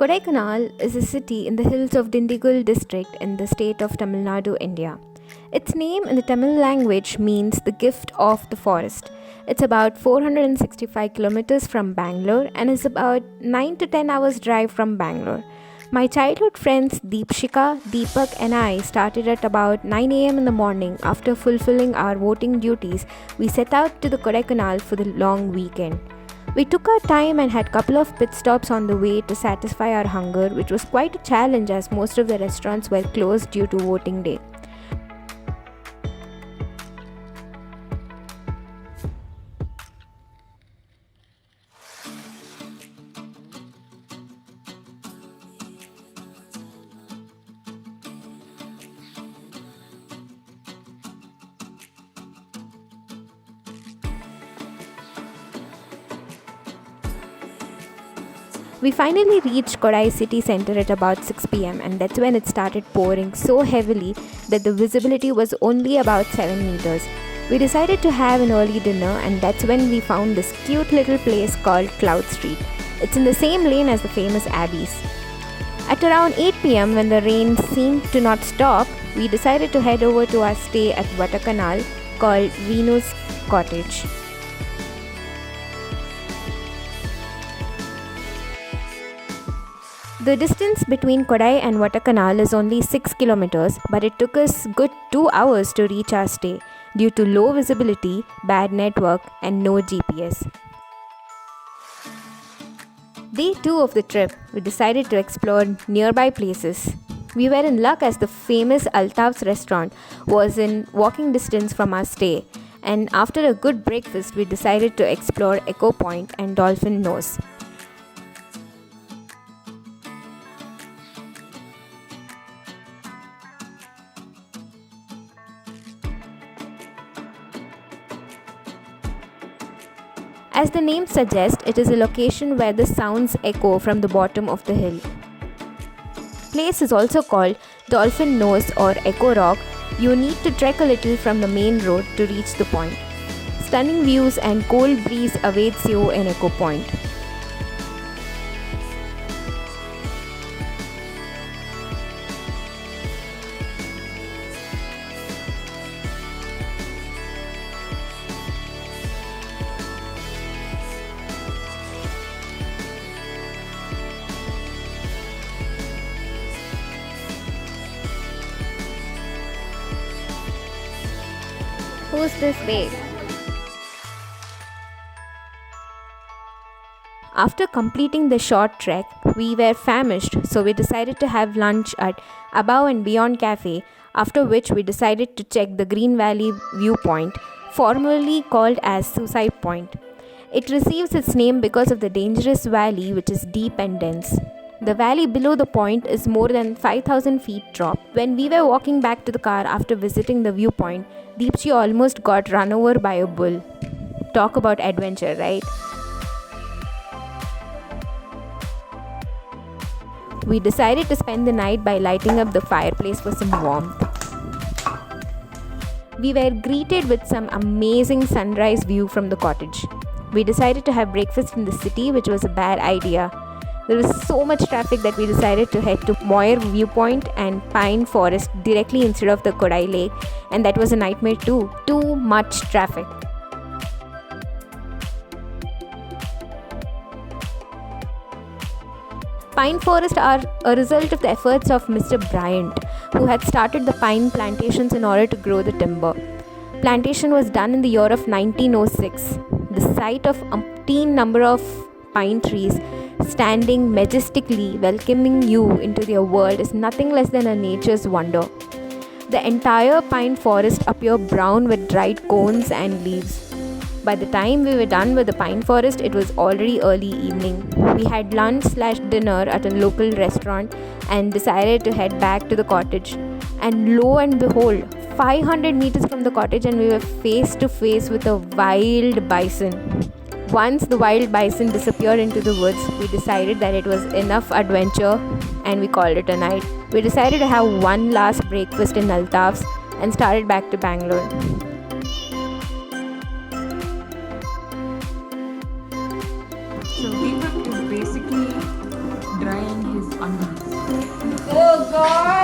Kodaikanal is a city in the hills of Dindigul district in the state of Tamil Nadu, India. Its name in the Tamil language means the gift of the forest. It's about 465 kilometers from Bangalore and is about 9 to 10 hours drive from Bangalore. My childhood friends Deepshika, Deepak and I started at about 9 am in the morning. After fulfilling our voting duties, we set out to the Kodaikanal for the long weekend. We took our time and had couple of pit stops on the way to satisfy our hunger, which was quite a challenge as most of the restaurants were closed due to voting day. We finally reached Kodai city centre at about 6 pm, and that's when it started pouring so heavily that the visibility was only about 7 meters. We decided to have an early dinner, and that's when we found this cute little place called Cloud Street. It's in the same lane as the famous Abbeys. At around 8 pm, when the rain seemed to not stop, we decided to head over to our stay at Vattakanal called Venu's Cottage. The distance between Kodai and Vattakanal is only 6 kilometers, but it took us good 2 hours to reach our stay due to low visibility, bad network, and no GPS. Day 2 of the trip, we decided to explore nearby places. We were in luck as the famous Altaf's restaurant was in walking distance from our stay, and after a good breakfast, we decided to explore Echo Point and Dolphin Nose. As the name suggests, it is a location where the sounds echo from the bottom of the hill. Place is also called Dolphin Nose or Echo Rock. You need to trek a little from the main road to reach the point. Stunning views and cold breeze awaits you in Echo Point. Who's this babe? After completing the short trek, we were famished, so we decided to have lunch at Above and Beyond Cafe, after which we decided to check the Green Valley viewpoint, formerly called as Suicide Point. It receives its name because of the dangerous valley, which is deep and dense. The valley below the point is more than 5,000 feet drop. When we were walking back to the car after visiting the viewpoint, Deepchi almost got run over by a bull. Talk about adventure, right? We decided to spend the night by lighting up the fireplace for some warmth. We were greeted with some amazing sunrise view from the cottage. We decided to have breakfast in the city, which was a bad idea. There was so much traffic that we decided to head to Moir Viewpoint and Pine Forest directly instead of the Kodai Lake, and that was a nightmare too. Too much traffic. Pine forests are a result of the efforts of Mr. Bryant, who had started the pine plantations in order to grow the timber. Plantation was done in the year of 1906. The sight of umpteen number of pine trees standing majestically welcoming you into their world is nothing less than a nature's wonder. The entire pine forest appeared brown with dried cones and leaves. By the time we were done with the pine forest, it was already early evening. We had lunch/dinner at a local restaurant and decided to head back to the cottage. And lo and behold, 500 meters from the cottage and we were face to face with a wild bison. Once the wild bison disappeared into the woods, we decided that it was enough adventure and we called it a night. We decided to have one last breakfast in Altaf's and started back to Bangalore. So Deepak is basically dry and God.